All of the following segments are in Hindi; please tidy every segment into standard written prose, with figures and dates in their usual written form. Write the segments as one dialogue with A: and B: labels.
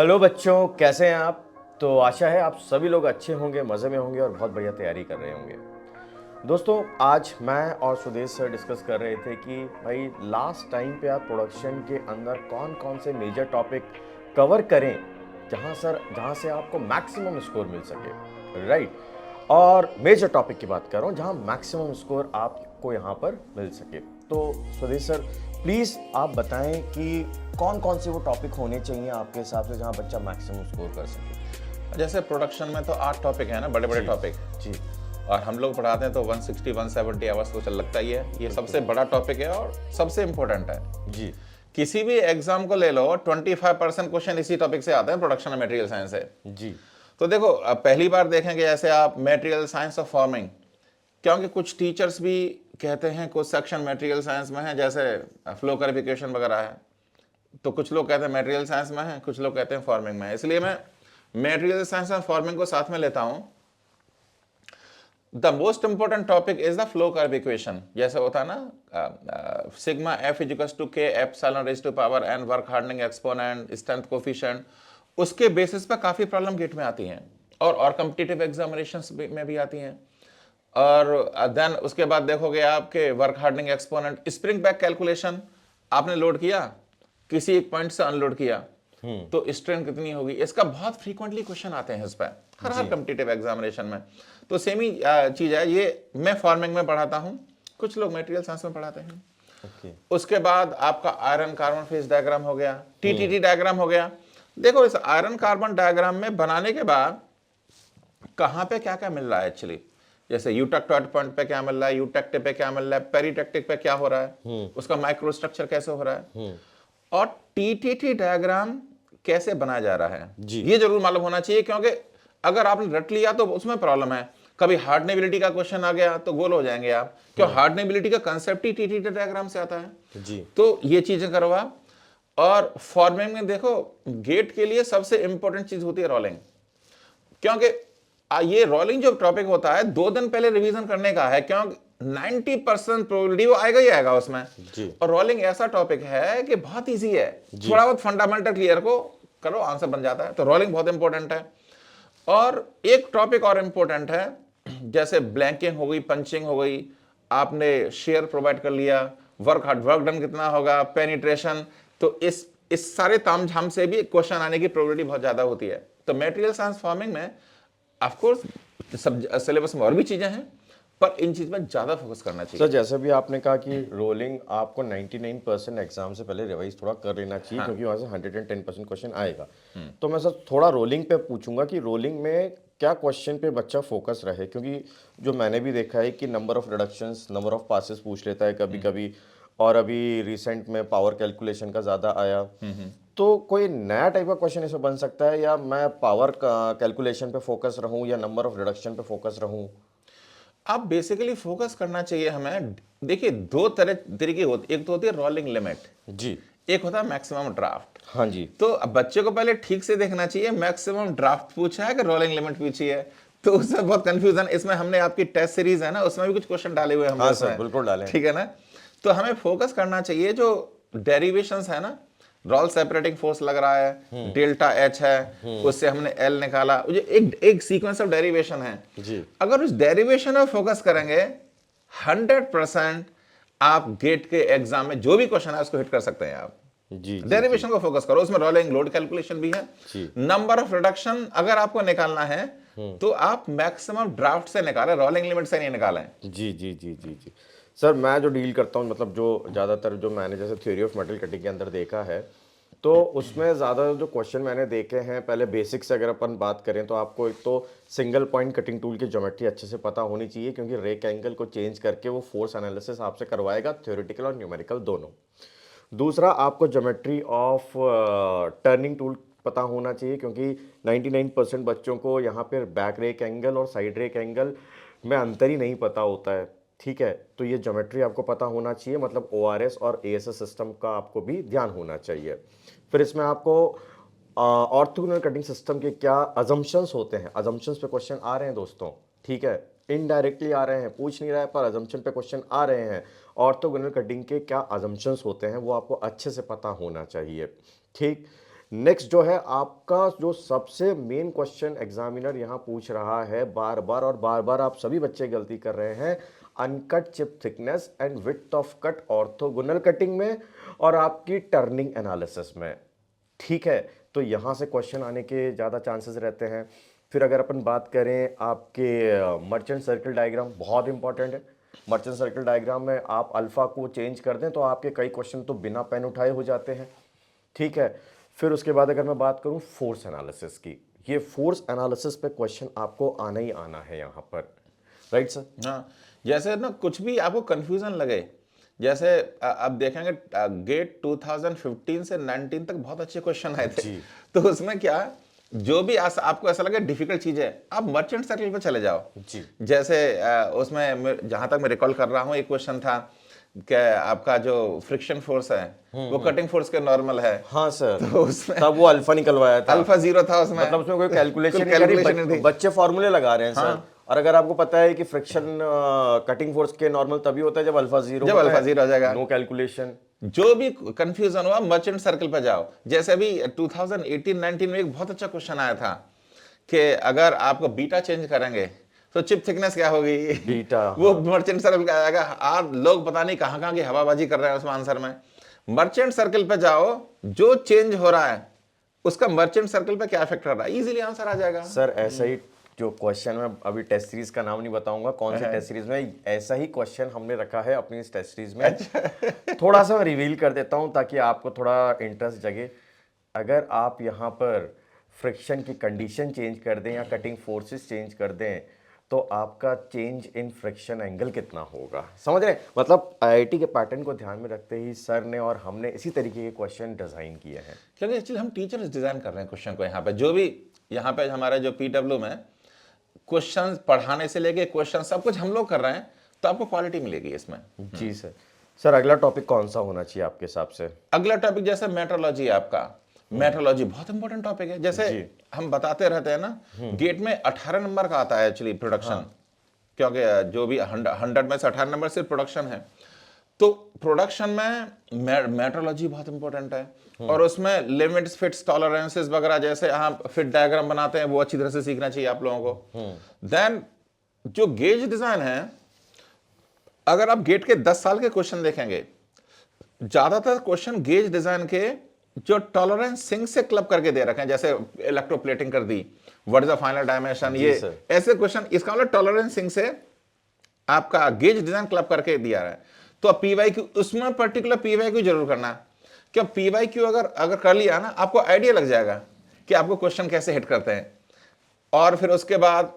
A: हेलो बच्चों, कैसे हैं आप। तो आशा है आप सभी लोग अच्छे होंगे, मज़े में होंगे और बहुत बढ़िया तैयारी कर रहे होंगे। दोस्तों, आज मैं और सुदेश सर डिस्कस कर रहे थे कि भाई लास्ट टाइम पे आप प्रोडक्शन के अंदर कौन कौन से मेजर टॉपिक कवर करें जहाँ से आपको मैक्सिमम स्कोर मिल सके, राइट। और मेजर टॉपिक की बात कर रहा हूँ जहाँ मैक्सिमम स्कोर आपको यहाँ पर मिल सके। तो सुदेश सर, प्लीज़ आप बताएं कि कौन कौन से वो टॉपिक होने चाहिए आपके हिसाब से जहाँ बच्चा मैक्सिमम स्कोर कर सके।
B: जैसे प्रोडक्शन में तो 8 टॉपिक है ना, बड़े बड़े टॉपिक
A: जी।
B: और हम लोग पढ़ाते हैं तो 160 170 आवर्स तो चल लगता ही है। ये सबसे बड़ा टॉपिक है और सबसे इम्पोर्टेंट है
A: जी।
B: किसी भी एग्जाम को ले लो, 25% क्वेश्चन इसी टॉपिक से आते हैं, प्रोडक्शन और मटेरियल साइंस से।
A: जी।
B: तो देखो, अब पहली बार देखेंगे जैसे आप मटेरियल साइंस ऑफ फॉर्मिंग, क्योंकि कुछ टीचर्स भी कहते हैं कुछ सेक्शन मटेरियल साइंस में है, जैसे फ्लो क्लैरिफिकेशन वगैरह है, तो कुछ लोग कहते हैं मटेरियल साइंस में है, कुछ लोग कहते हैं फॉर्मिंग में है। इसलिए मैं मटेरियल साइंस और फॉर्मिंग को साथ में लेता हूं। The most important topic is the flow curve equation. जैसे होता है ना, sigma F equals to K epsilon raise to power N work hardening exponent strength coefficient, उसके बेसिस पर काफी प्रॉब्लम गेट में आती हैं और कॉम्पिटिटिव एग्जामिनेशंस में भी आती हैं। और देन उसके बाद देखोगे आपके work hardening exponent, spring back calculation, आपने लोड किया किसी एक पॉइंट से अनलोड किया तो स्ट्रेन कितनी होगी, इसका बहुत फ्रीक्वेंटली क्वेश्चन आते हैं इस पर हर कॉम्पिटिटिव एग्जामिनेशन में। तो सेम ही चीज है, ये मैं फॉर्मिंग में पढ़ाता हूं, कुछ लोग मटेरियल साइंस में पढ़ाते हैं। उसके बाद आपका आयरन कार्बन फेज डायग्राम हो गया, टीटीटी डायग्राम हो गया। देखो, इस आयरन कार्बन डायग्राम में बनाने के बाद कहां पे क्या क्या मिल रहा है एक्चुअली, जैसे यूटेक्टोइड पॉइंट पे क्या मिल रहा है, यूटेक्टिव पे क्या मिल रहा है, पेरीटेक्टिक पे क्या हो रहा है, उसका माइक्रो स्ट्रक्चर कैसे हो रहा है, और टीटीटी डायग्राम कैसे बनाया जा रहा है, ये जरूर मालूम होना चाहिए। क्योंकि अगर आपने रट लिया तो उसमें प्रॉब्लम है, कभी हार्डनेबिलिटी का क्वेश्चन आ गया तो गोल हो जाएंगे आप, क्यों हार्डनेबिलिटी का कंसेप्ट ही टीटीटी डायग्राम से आता है
A: जी।
B: तो ये चीजें करवा। और फॉर्मिंग में देखो, गेट के लिए सबसे इंपॉर्टेंट चीज होती है रोलिंग, क्योंकि ये रोलिंग जो टॉपिक होता है 2 दिन पहले रिवीजन करने का है, क्योंकि 90% प्रोबेबिलिटी वो आएगा ही आएगा उसमें
A: जी।
B: और रोलिंग ऐसा टॉपिक है कि बहुत इजी है, थोड़ा बहुत फंडामेंटल क्लियर को करो आंसर बन जाता है। तो रोलिंग बहुत इंपॉर्टेंट है। और एक टॉपिक और इंपॉर्टेंट है, जैसे ब्लैंकिंग हो गई, पंचिंग हो गई, आपने शेयर प्रोवाइड कर लिया, वर्क डन कितना होगा, पेनिट्रेशन, तो इस सारे तामझाम से भी क्वेश्चन आने की प्रोबेबिलिटी बहुत ज्यादा होती है। तो मटेरियल साइंस फॉर्मिंग में ऑफ कोर्स सब सिलेबस में और भी चीजें हैं, पर इन चीज में ज्यादा फोकस करना चाहिए।
A: सर, जैसे भी आपने कहा कि रोलिंग आपको 99% एग्जाम से पहले रिवाइज थोड़ा कर लेना चाहिए, क्योंकि वहां से 110% क्वेश्चन आएगा। तो मैं सर थोड़ा रोलिंग पे पूछूंगा कि रोलिंग में क्या क्वेश्चन पे बच्चा फोकस रहे, क्योंकि जो मैंने भी देखा है कि number of reductions, number of passes पूछ लेता है कभी कभी, और अभी रिसेंट में पावर कैलकुलेशन का ज़्यादा आया। तो कोई नया टाइप का क्वेश्चन इसमें बन सकता है, या मैं पावर कैलकुलेशन पे फोकस रहूं या नंबर ऑफ रिडक्शन पे फोकस रहूं।
B: आप बेसिकली फोकस करना चाहिए हमें। देखिए, 2 तरीके होती, एक तो होती है रोलिंग लिमिट
A: जी।
B: एक होता है मैक्सिमम ड्राफ्ट।
A: हाँ जी।
B: तो अब बच्चे को पहले ठीक से देखना चाहिए, मैक्सिमम ड्राफ्ट पूछा है कि रोलिंग लिमिट पूछी है, तो उसमें बहुत कंफ्यूजन। इसमें हमने आपकी टेस्ट सीरीज है ना, उसमें भी कुछ क्वेश्चन डाले हुए हमने।
A: हाँ सर, बिल्कुल डालें।
B: ठीक है ना। तो हमें फोकस करना चाहिए जो डेरिवेशंस है ना, रोल सेपरेटिंग फोर्स लग रहा है, डेल्टा एच है, उससे हमने एल निकाला, जो एक सीक्वेंस ऑफ डेरिवेशन है
A: जी।
B: अगर उस डेरिवेशन में फोकस करेंगे 100% आप गेट के एग्जाम में जो भी क्वेश्चन है उसको हिट कर सकते हैं आप।
A: जी।
B: डेरिवेशन को फोकस करो, उसमें रोलिंग लोड कैलकुलेशन भी है,
A: जी।
B: नंबर ऑफ रिडक्शन अगर आपको निकालना है तो आप मैक्सिमम ड्राफ्ट से निकालें, रोलिंग लिमिट से नहीं निकालें।
A: जी जी जी जी जी। सर, मैं जो डील करता हूँ, मतलब जो ज़्यादातर जो मैंने जैसे थ्योरी ऑफ मेटल कटिंग के अंदर देखा है, तो उसमें ज़्यादा जो क्वेश्चन मैंने देखे हैं, पहले बेसिक से अगर अपन बात करें तो आपको एक तो सिंगल पॉइंट कटिंग टूल की ज्योमेट्री अच्छे से पता होनी चाहिए, क्योंकि रेक एंगल को चेंज करके वो फोर्स एनालिसिस आपसे करवाएगा, थ्योरेटिकल और न्यूमेरिकल दोनों। दूसरा, आपको ज्योमेट्री ऑफ टर्निंग टूल पता होना चाहिए, क्योंकि 99% बच्चों को यहाँ पर बैक रेक एंगल और साइड रेक एंगल में अंतर ही नहीं पता होता है। ठीक है, तो ये ज्योमेट्री आपको पता होना चाहिए, मतलब ORS और ASS सिस्टम का आपको भी ध्यान होना चाहिए। फिर इसमें आपको ऑर्थोगोनल कटिंग सिस्टम के क्या अजम्पशंस होते हैं, अजम्पशंस पे क्वेश्चन आ रहे हैं दोस्तों। ठीक है, इनडायरेक्टली आ रहे हैं, पूछ नहीं रहा है पर अजम्पशन पे क्वेश्चन आ रहे हैं। ऑर्थोगोनल कटिंग के क्या अजम्पशंस होते हैं वो आपको अच्छे से पता होना चाहिए। ठीक, नेक्स्ट जो है आपका जो सबसे मेन क्वेश्चन एग्जामिनर यहाँ पूछ रहा है बार बार आप सभी बच्चे गलती कर रहे हैं, uncut chip thickness and width of cut orthogonal cutting में और आपकी टर्निंग एनालिसिस में। ठीक है, तो यहाँ से क्वेश्चन आने के ज़्यादा चांसेस रहते हैं। फिर अगर अपन बात करें आपके मर्चेंट सर्कल डायग्राम बहुत इंपॉर्टेंट है। मर्चेंट सर्कल डायग्राम में आप अल्फा को चेंज कर दें तो आपके कई क्वेश्चन तो बिना पेन उठाए हो जाते हैं। ठीक है, फिर उसके बाद अगर मैं बात करूं फोर्स एनालिसिस की, ये फोर्स एनालिसिस पे क्वेश्चन आपको आना ही आना है यहाँ पर, राइट सर?
B: हाँ, जैसे ना कुछ भी आपको कंफ्यूजन लगे, जैसे अब देखेंगे गेट 2015 से 19 तक बहुत अच्छे क्वेश्चन आए थे। तो उसमें क्या जो भी आपको ऐसा लगे डिफिकल्ट चीज है, आप मर्चेंट सर्कल पे चले जाओ
A: जी।
B: जैसे उसमें जहां तक मैं रिकॉल कर रहा हूँ एक क्वेश्चन था कि आपका जो फ्रिक्शन फोर्स है वो कटिंग फोर्स के नॉर्मल है।
A: हाँ सर,
B: तो उसमें
A: तब वो अल्फा निकलवाया था,
B: अल्फा 0 था उसमें,
A: मतलब उसमें कोई कैलकुलेशन
B: कैलकुलेशन
A: नहीं
B: नहीं थी।
A: बच्चे फॉर्मूले लगा रहे हैं सर। और अगर आपको पता है कि फ्रिक्शन कटिंग फोर्स के नॉर्मल तभी होता है जब अल्फा जीरो
B: हो जाएगा,
A: नो कैलकुलेशन।
B: जो भी कंफ्यूजन हुआ मर्चेंट सर्कल पे जाओ। जैसे अभी 2018-19 में एक बहुत अच्छा क्वेश्चन आया था कि अगर आपको बीटा चेंज करेंगे तो चिप थिकनेस क्या होगी,
A: बीटा
B: वो मर्चेंट सर्कल पे आएगा। आप लोग पता नहीं कहां कहां की हवाबाजी कर रहे हैं उसमें आंसर में। मर्चेंट सर्कल पे जाओ, जो चेंज हो रहा है उसका मर्चेंट सर्कल पे क्या इफेक्ट कर रहा है, इजीली आंसर आ जाएगा।
A: सर ऐसा ही जो क्वेश्चन में अभी टेस्ट सीरीज का नाम नहीं बताऊंगा कौन सी टेस्ट सीरीज में, ऐसा ही क्वेश्चन हमने रखा है अपनी इस टेस्ट सीरीज में। थोड़ा सा मैं रिवील कर देता हूं ताकि आपको थोड़ा इंटरेस्ट जगे। अगर आप यहाँ पर फ्रिक्शन की कंडीशन चेंज कर दें या कटिंग फोर्सेस चेंज कर दें तो आपका चेंज इन फ्रिक्शन एंगल कितना होगा, समझ रहे हैं? मतलब आईआईटी के पैटर्न को ध्यान में रखते ही सर ने और हमने इसी तरीके के क्वेश्चन डिजाइन किए हैं।
B: क्योंकि एक्चुअली हम टीचर्स डिजाइन कर रहे हैं क्वेश्चन को। यहाँ पे जो भी यहाँ पे हमारा जो पीडब्ल्यू में क्वेश्चन पढ़ाने से लेके क्वेश्चन सब कुछ हम लोग कर रहे हैं, तो आपको क्वालिटी मिलेगी इसमें।
A: जी सर। सर अगला टॉपिक कौन सा होना चाहिए आपके हिसाब से?
B: अगला टॉपिक जैसे मेट्रोलॉजी, आपका मेट्रोलॉजी बहुत इंपॉर्टेंट टॉपिक है। जैसे हम बताते रहते हैं ना, गेट में 18 नंबर का आता है एक्चुअली प्रोडक्शन, क्योंकि जो भी 100 में से 18 नंबर सिर्फ प्रोडक्शन है। तो प्रोडक्शन में मेट्रोलॉजी बहुत इंपॉर्टेंट है, और उसमें लिमिट्स, फिट्स, टॉलरेंसेस वगैरह जैसे हम फिट डायग्राम बनाते हैं वो अच्छी तरह से सीखना चाहिए आप लोगों को। देन जो गेज डिजाइन है, अगर आप गेट के 10 साल के क्वेश्चन देखेंगे, ज्यादातर क्वेश्चन गेज डिजाइन के जो टॉलरेंस सिंक से क्लब करके दे रखे हैं, जैसे इलेक्ट्रोप्लेटिंग कर दी, what is the final dimension, ये ऐसे क्वेश्चन, इसका मतलब टॉलरेंस सिंक से आपका गेज डिजाइन क्लब करके दिया है। तो अब पीवाईक्यू, उसमें पर्टिकुलर पीवाईक्यू जरूर करना है। क्यों पीवाईक्यू अगर कर लिया ना, आपको आइडिया लग जाएगा कि आपको क्वेश्चन कैसे हिट करते हैं। और फिर उसके बाद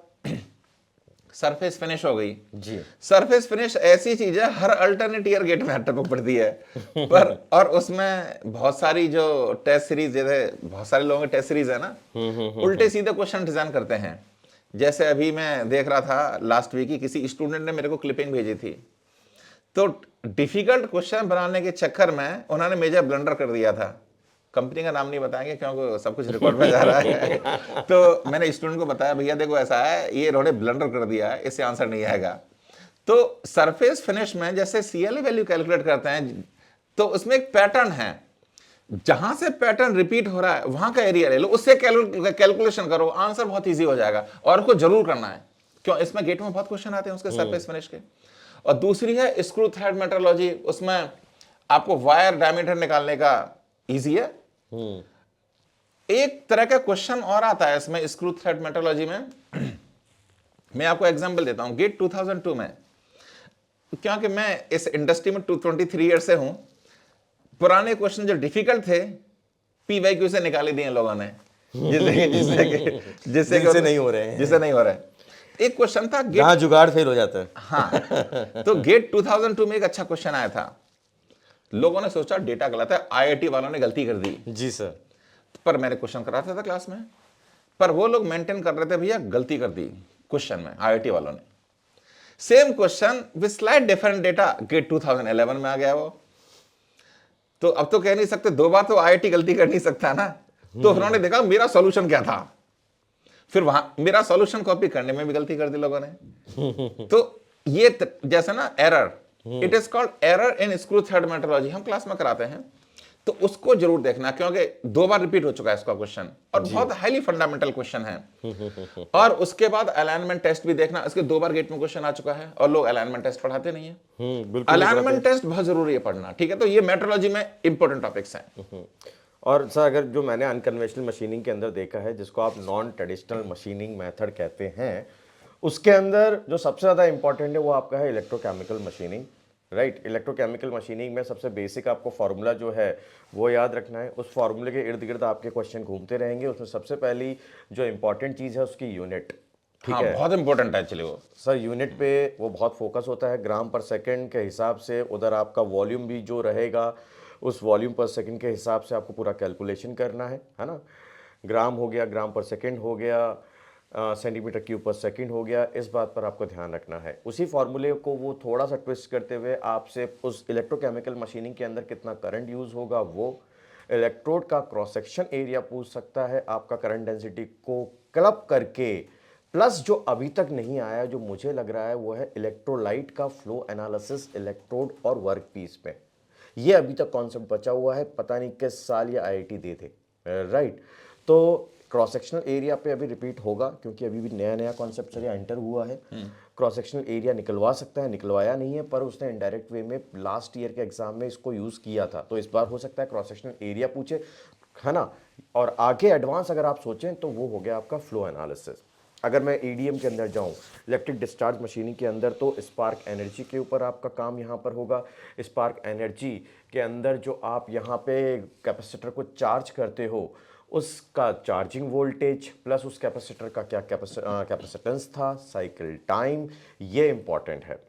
B: सरफेस फिनिश हो गई
A: जी।
B: सरफेस फिनिश ऐसी चीज है, हर अल्टरनेट ईयर गेट में टपक पड़ती है पर, और उसमें बहुत सारी जो टेस्ट सीरीज, जैसे बहुत सारे लोगों की टेस्ट सीरीज है ना, उल्टे सीधे क्वेश्चन डिजाइन करते हैं। जैसे अभी मैं देख रहा था लास्ट वीक ही, किसी स्टूडेंट ने मेरे को क्लिपिंग भेजी थी, तो डिफिकल्ट क्वेश्चन बनाने के चक्कर में उन्होंने मेजर ब्लंडर कर दिया था। कंपनी का नाम नहीं बताएंगे क्योंकि सब कुछ रिकॉर्ड में जा रहा है। तो मैंने स्टूडेंट को बताया, भैया देखो ऐसा है, ये इन्होंने ब्लंडर कर दिया है, इससे आंसर नहीं आएगा। तो सरफेस फिनिश में जैसे सीएलई वैल्यू कैलकुलेट करते हैं, तो उसमें एक पैटर्न है, जहां से पैटर्न रिपीट हो रहा है वहां का एरिया ले लो, उससे कैलकुलेशन करो, आंसर बहुत ईजी हो जाएगा। और उसको जरूर करना है, क्यों इसमें गेट में बहुत क्वेश्चन आते हैं उसके सरफेस फिनिश के। और दूसरी है स्क्रू थ्रेड मेट्रोलॉजी, उसमें आपको वायर डायमीटर निकालने का इजी है। एक तरह का क्वेश्चन और आता है इसमें स्क्रू थ्रेड मेट्रोलॉजी में। मैं आपको एग्जांपल देता हूं, गेट 2002 में, क्योंकि मैं इस इंडस्ट्री में 23 ईयर से हूं, पुराने क्वेश्चन जो डिफिकल्ट थे पीवाईक्यू से निकाले दिए लोगों ने, जिससे नहीं हो रहे हैं। एक क्वेश्चन था
A: जहां जुगाड़ फेल हो जाता है।
B: हाँ, तो गेट 2002 में एक अच्छा क्वेश्चन आया था। लोगों ने सोचा डेटा गलत है, आईआईटी वालों ने गलती कर दी।
A: जी सर।
B: पर मैंने क्वेश्चन कराता था क्लास में, पर वो लोग मेंटेन कर रहे थे, भैया गलती कर दी क्वेश्चन में आईआईटी वालों ने। Same question with slight different data gate 2011 में आ गया वो। तो अब तो कह नहीं सकते, दो बार तो आईआईटी गलती कर नहीं सकता ना। तो उन्होंने देखा मेरा सॉल्यूशन क्या था, फिर वहां मेरा सॉल्यूशन कॉपी करने में भी गलती कर दी लोगों ने। तो ये जैसे ना error, it is called error in screw thread metrology, हम क्लास में कराते हैं। तो उसको जरूर देखना, क्योंकि 2 बार रिपीट हो चुका है इसका क्वेश्चन और बहुत हाईली फंडामेंटल क्वेश्चन है। और उसके बाद अलाइनमेंट टेस्ट भी देखना, इसके 2 बार गेट में क्वेश्चन आ चुका है और लोग अलाइनमेंट टेस्ट पढ़ाते नहीं है।
A: बिल्कुल नहीं पढ़ाते।
B: अलाइनमेंट टेस्ट बहुत जरूरी है पढ़ना, ठीक है। तो ये मेट्रोलॉजी में इंपॉर्टेंट टॉपिक्स हैं।
A: और सर अगर जो मैंने अनकन्वेंशनल मशीनिंग के अंदर देखा है, जिसको आप नॉन ट्रेडिशनल मशीनिंग मेथड कहते हैं, उसके अंदर जो सबसे ज़्यादा इंपॉर्टेंट है वो आपका है electrochemical machining, right. Electrochemical machining में सबसे बेसिक आपको फार्मूला जो है वो याद रखना है। उस फार्मूले के इर्द गिर्द आपके क्वेश्चन घूमते रहेंगे। उसमें सबसे पहली जो इंपॉर्टेंट चीज़ है उसकी यूनिट, ठीक
B: हाँ,
A: है
B: बहुत इंपॉर्टेंट है एक्चुअली वो।
A: सर। यूनिट पे वो बहुत फोकस होता है, ग्राम पर सेकंड के हिसाब से। उधर आपका वॉल्यूम भी जो रहेगा उस वॉल्यूम पर सेकंड के हिसाब से आपको पूरा कैलकुलेशन करना है ना। ग्राम हो गया, ग्राम पर सेकंड हो गया, सेंटीमीटर क्यूब पर सेकंड हो गया। इस बात पर आपको ध्यान रखना है। उसी फार्मूले को वो थोड़ा सा ट्विस्ट करते हुए आपसे उस इलेक्ट्रोकेमिकल मशीनिंग के अंदर कितना करंट यूज़ होगा, वो इलेक्ट्रोड का क्रॉस सेक्शन एरिया पूछ सकता है, आपका करंट डेंसिटी को क्लब करके। प्लस जो अभी तक नहीं आया, जो मुझे लग रहा है, वो है इलेक्ट्रोलाइट का फ्लो एनालिसिस इलेक्ट्रोड और वर्क पीस में। ये अभी तक कॉन्सेप्ट बचा हुआ है, पता नहीं किस साल या आईआईटी दे थे, राइट। तो क्रॉस सेक्शनल एरिया पे अभी रिपीट होगा, क्योंकि अभी भी नया नया कॉन्सेप्ट सर एंटर हुआ है। क्रॉस सेक्शनल एरिया निकलवा सकता है, निकलवाया नहीं है, पर उसने इनडायरेक्ट वे में लास्ट ईयर के एग्जाम में इसको यूज़ किया था। तो इस बार हो सकता है क्रॉस सेक्शनल एरिया पूछे, है ना। और आगे एडवांस अगर आप सोचें तो वो हो गया आपका फ्लो एनालिसिस। अगर मैं ईडीएम के अंदर जाऊं, इलेक्ट्रिक डिस्चार्ज मशीनिंग के अंदर, तो स्पार्क एनर्जी के ऊपर आपका काम यहाँ पर होगा। स्पार्क एनर्जी के अंदर जो आप यहाँ पे कैपेसिटर को चार्ज करते हो, उसका चार्जिंग वोल्टेज प्लस उस कैपेसिटर का क्या कैपेसिटेंस था, साइकिल टाइम, ये इंपॉर्टेंट है।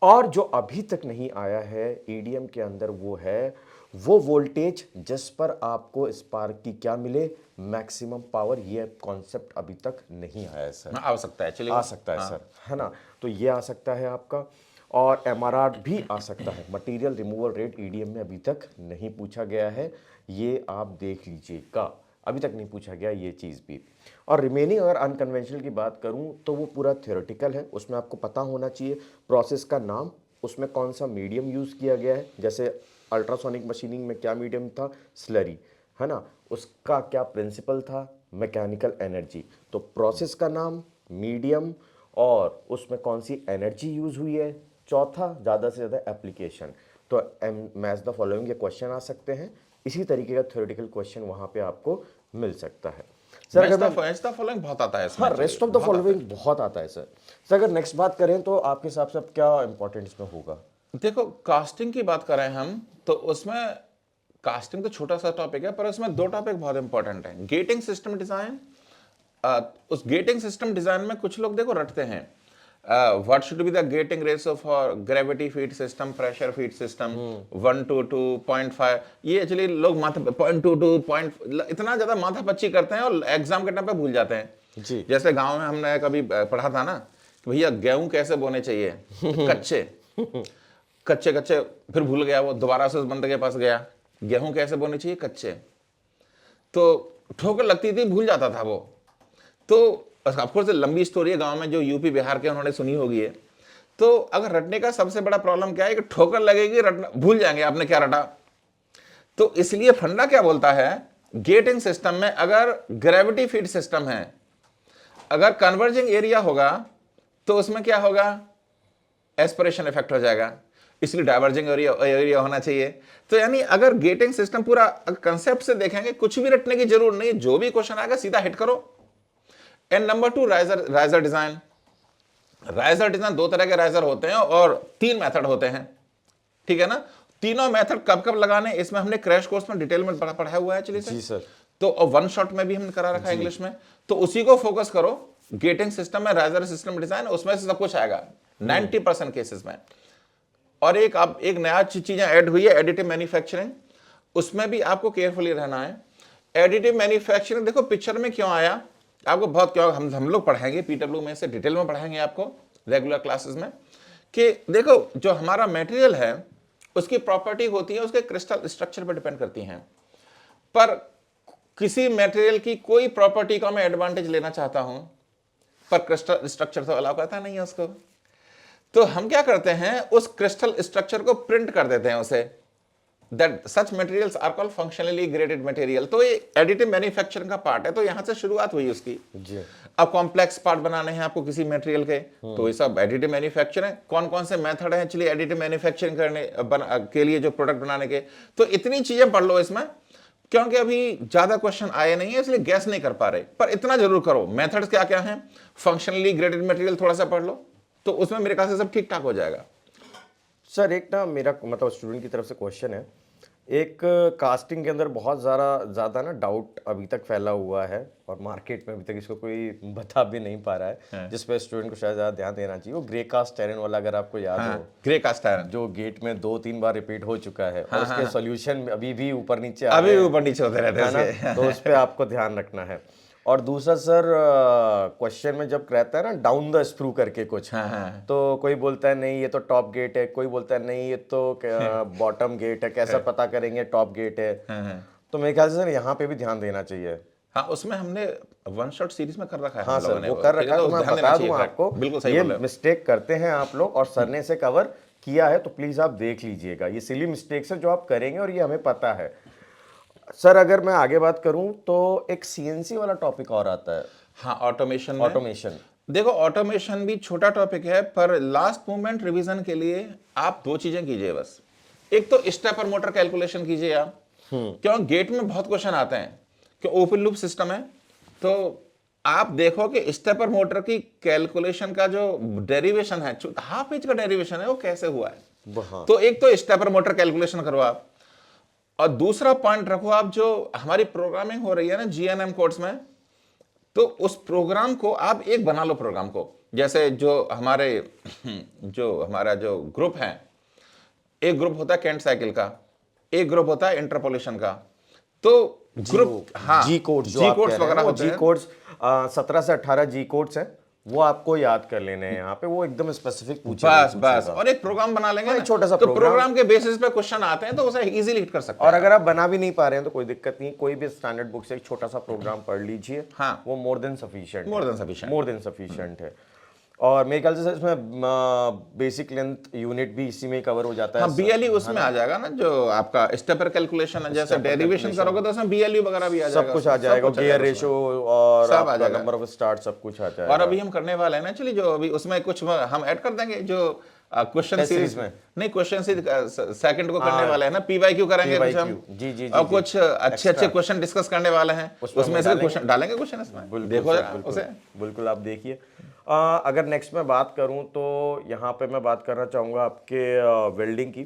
A: और जो अभी तक नहीं आया है ईडीएम के अंदर, वो है वो वोल्टेज जिस पर आपको स्पार्क की क्या मिले, मैक्सिमम पावर। ये कॉन्सेप्ट अभी तक नहीं आया है सर।
B: आ सकता है एक्चुअली,
A: आ सकता है सर, है ना। तो ये आ सकता है आपका। और एमआरआर भी आ सकता है। मटेरियल रिमूवल रेट ईडीएम में अभी तक नहीं पूछा गया है, ये आप देख लीजिएगा, अभी तक नहीं पूछा गया ये चीज़ भी। और रिमेनिंग अगर अनकन्वेंशनल की बात करूं तो वो पूरा थ्योरेटिकल है। उसमें आपको पता होना चाहिए प्रोसेस का नाम, उसमें कौन सा मीडियम यूज़ किया गया है। जैसे अल्ट्रासोनिक मशीनिंग में क्या मीडियम था, स्लरी, है ना। उसका क्या प्रिंसिपल था, मैकेनिकल एनर्जी। तो प्रोसेस का नाम, मीडियम, और उसमें कौन सी एनर्जी यूज़ हुई है। चौथा, ज़्यादा से ज़्यादा एप्लीकेशन। तो मैच द फॉलोइंग ये क्वेश्चन आ सकते हैं। इसी तरीके का थ्योरेटिकल क्वेश्चन वहाँ पे आपको मिल सकता है सर। अगर मैं
B: फॉलोइंग बहुत आता है इसमें,
A: हाँ, रेस्ट ऑफ द फॉलोइंग बहुत आता है सर। सर अगर नेक्स्ट बात करें तो आपके हिसाब से अब क्या इंपॉर्टेंट इसमें होगा।
B: देखो, कास्टिंग की बात करें हम तो उसमें कास्टिंग तो छोटा सा टॉपिक है, पर उसमें 2 टॉपिक बहुत इंपॉर्टेंट हैं। गेटिंग सिस्टम डिजाइन, उस गेटिंग सिस्टम डिजाइन में कुछ लोग देखो रटते हैं, what should be the getting ratio for gravity feed system, pressure feed system, 1 to 2.5। ये एक्चुअली लोग माथा 0.22 इतना ज्यादा माथा पच्ची करते हैं और एग्जाम के टाइम पे भूल जाते हैं
A: जी।
B: जैसे गांव में हमने कभी पढ़ा था ना कि भैया गेहूं कैसे बोने चाहिए, कच्चे कच्चे कच्चे, फिर भूल गया वो, दोबारा से उस बंदे के पास गया, गेहूं कैसे बोने चाहिए, कच्चे। तो ठोकर लगती थी, भूल जाता था वो। तो ऑफकोर्स लंबी स्टोरी है, गांव में जो यूपी बिहार के उन्होंने सुनी होगी है। तो अगर रटने का सबसे बड़ा प्रॉब्लम क्या है कि ठोकर लगेगी, रटना भूल जाएंगे आपने क्या रटा। तो इसलिए फंडा क्या बोलता है, गेटिंग सिस्टम में अगर ग्रेविटी फीड सिस्टम है, अगर कन्वर्जिंग एरिया होगा तो उसमें क्या होगा, एस्पिरेशन इफेक्ट हो जाएगा, इसलिए डाइवर्जिंग एरिया होना चाहिए। तो यानी अगर गेटिंग सिस्टम पूरा कंसेप्ट से देखेंगे, कुछ भी रटने की जरूरत नहीं, जो भी क्वेश्चन आएगा सीधा हिट करो। And number 2, riser design. Riser design 2 तरह के राइजर होते हैं और 3 मेथड होते हैं, ठीक है ना। तीनों मेथड कब कब लगाने, इसमें हमने क्रैश कोर्स में डिटेल में पढ़ा हुआ है एक्चुअली
A: जी सर।
B: तो और 1 शॉट में भी हमने करा रखा है इंग्लिश में, तो उसी को फोकस करो। गेटिंग सिस्टम में राइजर सिस्टम डिजाइन, उसमें से सब कुछ आएगा 90% केसेस में। और एक नया चीजें ऐड हुई है, एडिटिव मैन्युफैक्चरिंग। उसमें भी आपको केयरफुली रहना है। एडिटिव मैन्युफैक्चरिंग देखो पिक्चर में क्यों आया, आपको बहुत क्यों, हम लोग पढ़ाएंगे पीडब्ल्यू में से डिटेल में पढ़ाएंगे आपको रेगुलर क्लासेस में, कि देखो जो हमारा मटेरियल है उसकी प्रॉपर्टी होती है उसके क्रिस्टल स्ट्रक्चर पर डिपेंड करती हैं। पर किसी मटेरियल की कोई प्रॉपर्टी का मैं एडवांटेज लेना चाहता हूं, पर क्रिस्टल स्ट्रक्चर तो अलाउ करता नहीं है उसको। तो हम क्या करते हैं, उस क्रिस्टल स्ट्रक्चर को प्रिंट कर देते हैं उसे, that such materials are called functionally graded material. तो ये एडिटिव मैन्युफैक्चरिंग का पार्ट है, तो यहां से शुरुआत हुई उसकी।
A: जी
B: अब कॉम्प्लेक्स पार्ट बनाने हैं आपको किसी मटेरियल के, तो ये सब एडिटिव मैन्युफैक्चर है। कौन कौन से मेथड है एक्चुअली एडिटिव मैन्युफैक्चरिंग के लिए, जो प्रोडक्ट बनाने के, तो इतनी चीजें पढ़ लो इसमें, क्योंकि अभी ज्यादा क्वेश्चन आए नहीं है इसलिए गैस नहीं कर पा रहे, पर इतना जरूर करो मेथड्स क्या क्या हैं, फंक्शनली ग्रेडेड मटेरियल थोड़ा सा पढ़ लो, तो उसमें मेरे ख्याल से सब ठीक ठाक हो जाएगा।
A: सर, एक ना मेरा मतलब स्टूडेंट की तरफ से क्वेश्चन है। एक कास्टिंग के अंदर बहुत ज़्यादा ना डाउट अभी तक फैला हुआ है और मार्केट में अभी तक इसको कोई बता भी नहीं पा रहा है, जिस पे स्टूडेंट को शायद ज़्यादा ध्यान देना चाहिए। वो ग्रे कास्ट आयरन वाला, अगर आपको याद हो,
B: ग्रे कास्ट आयरन
A: जो गेट में 2-3 बार रिपीट हो चुका है और उसके सॉल्यूशन अभी भी ऊपर नीचे आ
B: अभी
A: रहे
B: भी
A: हैं,
B: ऊपर नीचे होते रहते
A: है
B: हैं
A: ना, तो उस पे आपको ध्यान रखना है। और दूसरा सर, क्वेश्चन में जब रहता है ना डाउन द स्क्रू करके कुछ, तो कोई बोलता है नहीं ये तो टॉप गेट है, कोई बोलता है नहीं ये तो बॉटम गेट है, कैसा पता करेंगे टॉप गेट है। तो मेरे ख्याल से सर यहाँ पे भी ध्यान देना चाहिए।
B: हाँ, उसमें हमने वन शॉट सीरीज में कर रखा है
A: हाँ
B: हम
A: सर,
B: लोगों ने
A: वो कर
B: ठीक
A: रखा है, तो मैं
B: ध्यान देना
A: बता
B: चाहिए
A: दूं
B: सर।
A: आपको,
B: बिल्कुल सही
A: ये
B: बोल रहे हो।
A: मिस्टेक करते हैं आप लोग और सर ने इसे कवर किया है, तो प्लीज आप देख लीजिएगा। ये सिली मिस्टेक्स है जो आप करेंगे और ये हमें पता है। सर, अगर मैं आगे बात करूं तो एक सीएनसी वाला टॉपिक और आता है,
B: हाँ, ऑटोमेशन में
A: ऑटोमेशन।
B: देखो, ऑटोमेशन भी छोटा टॉपिक है, पर लास्ट मोमेंट रिवीजन के लिए आप दो चीजें कीजिए बस। एक तो स्टेपर मोटर कैलकुलेशन कीजिए आप, क्यों गेट में बहुत क्वेश्चन आते हैं, क्यों ओपन लूप सिस्टम है, तो आप देखो कि स्टेपर मोटर की कैलकुलेशन का जो डेरिवेशन है, हाफ इंच का डेरिवेशन है, वो कैसे हुआ है।
A: हाँ।
B: तो एक तो स्टेपर मोटर कैलकुलेशन करो आप, और दूसरा पॉइंट रखो आप, जो हमारी प्रोग्रामिंग हो रही है ना जीएनएम कोड्स में, तो उस प्रोग्राम को आप एक बना लो प्रोग्राम को। जैसे जो हमारा जो ग्रुप है, एक ग्रुप होता है कैंट साइकिल का, एक ग्रुप होता है इंटरपोलेशन का, तो ग्रुप, हाँ,
A: जी कोड्स जो
B: जी
A: आप कह
B: कोड्स
A: रहे हैं,
B: वगैरह
A: वो
B: होते
A: जी
B: हैं।
A: कोड्स 17 से 18 जी कोड्स हैं, वो आपको याद कर लेने हैं यहाँ पे, वो एकदम स्पेसिफिक
B: बस बस, और एक प्रोग्राम बना लेंगे
A: हाँ,
B: ना,
A: एक छोटा सा
B: तो
A: प्रोग्राम।
B: प्रोग्राम के बेसिस पे क्वेश्चन आते हैं, तो उसे इजीली हिट कर सकते
A: और
B: हैं।
A: अगर आप बना भी नहीं पा रहे हैं तो कोई दिक्कत नहीं, कोई भी स्टैंडर्ड बुक से एक छोटा सा प्रोग्राम पढ़ लीजिए,
B: हाँ,
A: वो more than sufficient, more than sufficient है। और मेरे ख्याल से सर इसमें बेसिक लेंथ यूनिट भी इसी में कवर हो जाता है।
B: हाँ, बीएलई उसमें आ जाएगा ना, जो आपका स्टेपर कैलकुलेशन है, जैसे डेरिवेशन करोगे तो उसमें बीएलई वगैरह भी आ जाएगा,
A: सब कुछ आ जाएगा, गियर रेशो और
B: सब आ
A: आपका
B: जाएगा।
A: नंबर ऑफ स्टार्ट सब कुछ आ जाएगा।
B: और अभी हम करने वाले हैं ना, चलिए, जो अभी उसमें कुछ हम ऐड कर देंगे, जो क्वेश्चन सीरीज में, नहीं, क्वेश्चन सीरीज सेकंड को करने वाले हैं ना, पीवाईक्यू करेंगे कुछ हम,
A: जी जी
B: और कुछ अच्छे अच्छे क्वेश्चन डिस्कस करने वाले हैं, उसमें से क्वेश्चन डालेंगे, क्वेश्चन इसमें देखो उसे।
A: बिल्कुल आप देखिए। अगर नेक्स्ट मैं बात करूं तो यहाँ पे मैं बात करना चाहूँगा आपके वेल्डिंग की।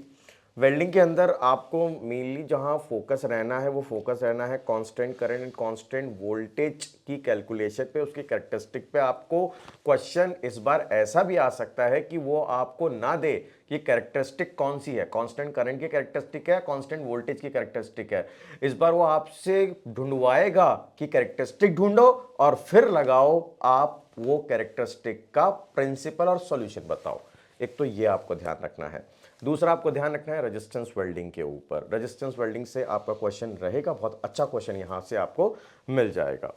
A: वेल्डिंग के अंदर आपको मेनली जहाँ फोकस रहना है, वो फोकस रहना है constant current and constant voltage की कैलकुलेशन पे, उसकी कैरेक्टरिस्टिक पे। आपको क्वेश्चन इस बार ऐसा भी आ सकता है कि वो आपको ना दे कि कैरेक्टरिस्टिक कौन सी है, कांस्टेंट करंट की कैरेक्टरिस्टिक है, कांस्टेंट वोल्टेज की कैरेक्टरिस्टिक है। इस बार वो आपसे ढूंढवाएगा कि कैरेक्टरिस्टिक ढूंढो और फिर लगाओ आप वो कैरेक्टरिस्टिक का प्रिंसिपल और सॉल्यूशन बताओ। एक तो ये आपको ध्यान रखना है। दूसरा आपको ध्यान रखना है रेजिस्टेंस वेल्डिंग के ऊपर। रेजिस्टेंस वेल्डिंग से आपका क्वेश्चन रहेगा, बहुत अच्छा क्वेश्चन यहाँ से आपको मिल जाएगा।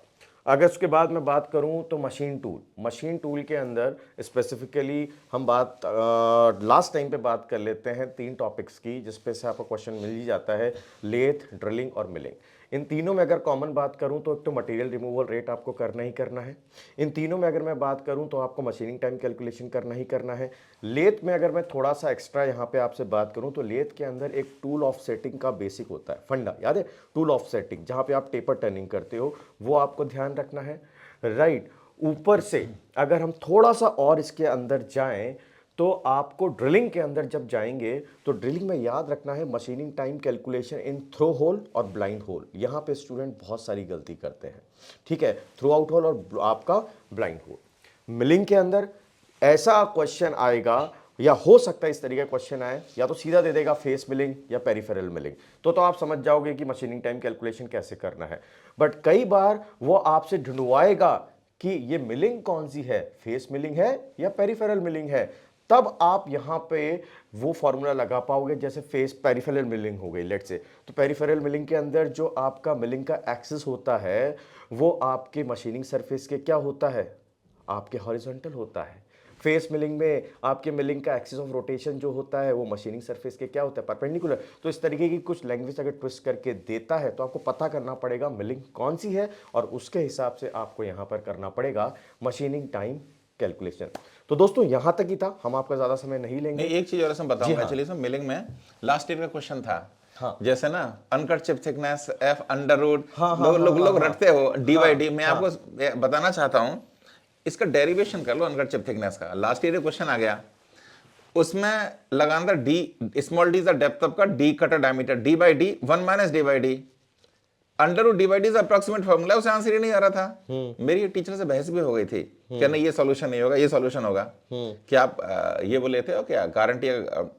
A: अगर उसके बाद मैं बात करूं तो मशीन टूल के अंदर स्पेसिफिकली हम बात लास्ट टाइम पे बात कर लेते हैं 3 टॉपिक्स की, जिस पे से आपको क्वेश्चन मिल ही जाता है, लेथ, ड्रिलिंग और मिलिंग। इन तीनों में अगर कॉमन बात करूं तो एक तो मटेरियल रिमूवल रेट आपको करना ही करना है। इन तीनों में अगर मैं बात करूं तो आपको मशीनिंग टाइम कैलकुलेशन करना ही करना है। लेथ में अगर मैं थोड़ा सा एक्स्ट्रा यहाँ पे आपसे बात करूं तो लेथ के अंदर एक टूल ऑफ सेटिंग का बेसिक होता है, फंडा याद है, टूल ऑफ सेटिंग, जहाँ पे आप टेपर टर्निंग करते हो, वो आपको ध्यान रखना है, राइट। ऊपर से अगर हम थोड़ा सा और इसके अंदर जाएं तो आपको ड्रिलिंग के अंदर जब जाएंगे तो ड्रिलिंग में याद रखना है machining time calculation in through hole और ब्लाइंड होल। यहाँ पे स्टूडेंट बहुत सारी गलती करते हैं, ठीक है, थ्रू आउट होल और आपका ब्लाइंड होल। मिलिंग के अंदर ऐसा क्वेश्चन आएगा, या हो सकता है इस तरीके का क्वेश्चन आए, या तो सीधा दे देगा फेस मिलिंग या पेरिफेरल मिलिंग, तो आप समझ जाओगे कि मशीनिंग टाइम कैलकुलेशन कैसे करना है। बट कई बार वो आपसे ढूंढवाएगा कि ये मिलिंग कौन सी है, फेस मिलिंग है या पेरिफेरल मिलिंग है, तब आप यहाँ पे वो फॉर्मूला लगा पाओगे। जैसे फेस पेरिफेरल मिलिंग हो गई लेट से, तो पेरिफेरल मिलिंग के अंदर जो आपका मिलिंग का एक्सिस होता है वो आपके मशीनिंग सरफेस के क्या होता है, आपके हॉरिजॉन्टल होता है। फेस मिलिंग में आपके मिलिंग का एक्सिस ऑफ रोटेशन जो होता है वो मशीनिंग सरफेस के क्या होता है, परपेंडिकुलर। तो इस तरीके की कुछ लैंग्वेज अगर ट्विस्ट करके देता है तो आपको पता करना पड़ेगा मिलिंग कौन सी है, और उसके हिसाब से आपको यहाँ पर करना पड़ेगा मशीनिंग टाइम कैलकुलेशन। तो दोस्तों यहाँ तक ही था, हम आपका ज़्यादा समय नहीं लेंगे।
B: नहीं, एक चीज और मैं बताऊंगा।
A: हाँ।
B: एक्चुअली इसमें मिलिंग में लास्ट ईयर का क्वेश्चन था।
A: हाँ।
B: जैसे ना uncut chip thickness F under root,
A: हाँ, हाँ,
B: लोग लोग
A: हाँ,
B: लोग
A: हाँ,
B: रटते हो डी बाई डी। मैं
A: हाँ।
B: आपको बताना चाहता हूं, इसका डेरिवेशन कर लो अनकट चिप थिकनेस का। लास्ट ईयर क्वेश्चन आ गया, उसमें लगाना था D small D is the depth of का D cutter diameter, D by D 1 minus D by D under root D by D approximate formula. उसे आंसर ही नहीं आ रहा था। मेरी टीचर से बहस भी हो गई थी कि नहीं ये सॉल्यूशन नहीं होगा, ये सॉल्यूशन होगा। क्या आप ये बोले थे हो क्या गारंटी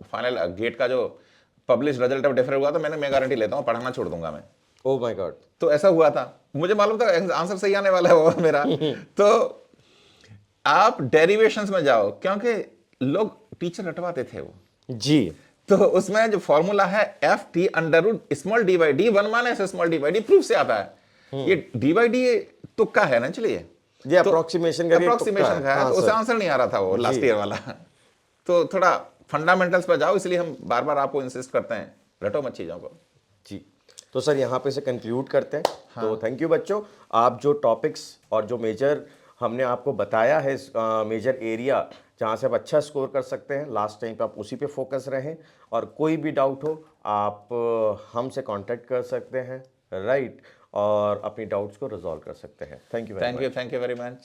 B: फाइनल गेट का जो पब्लिश रिजल्ट अब डिफर हुआ, तो मैं गारंटी लेता हूँ, पढ़ाना छोड़ दूंगा मैं।
A: Oh my God.
B: तो ऐसा हुआ था, मुझे मालूम था आंसर सही आने वाला है वो मेरा। तो आप डेरिवेशंस में जाओ, क्योंकि लोग टीचर रटवाते थे वो
A: जी।
B: तो उसमें जो फॉर्मूला है F T under root small D by D 1 minus small D by D proof से आता है। ये डी बाई डी तुक्का है ना, चलिए
A: ये अप्रोक्सीमेशन का
B: अप्रोक्सीमेशन का है, तो उसे आंसर नहीं आ रहा था वो लास्ट ईयर वाला। तो थोड़ा फंडामेंटल्स पर जाओ, इसलिए हम बार बार आपको इंसिस्ट करते हैं, रटो मत चीजों को।
A: जी। तो सर यहाँ पे से कंक्लूड करते हैं। तो थैंक यू बच्चों, आप जो टॉपिक्स और जो मेजर हमने आपको बताया है, मेजर एरिया जहाँ से आप अच्छा स्कोर कर सकते हैं, लास्ट टाइम पे आप उसी पे फोकस रहें, और कोई भी डाउट हो आप हमसे कांटेक्ट कर सकते हैं, राइट, और अपनी डाउट्स को रिजॉल्व कर सकते हैं। Thank you very much.
B: Thank you very much.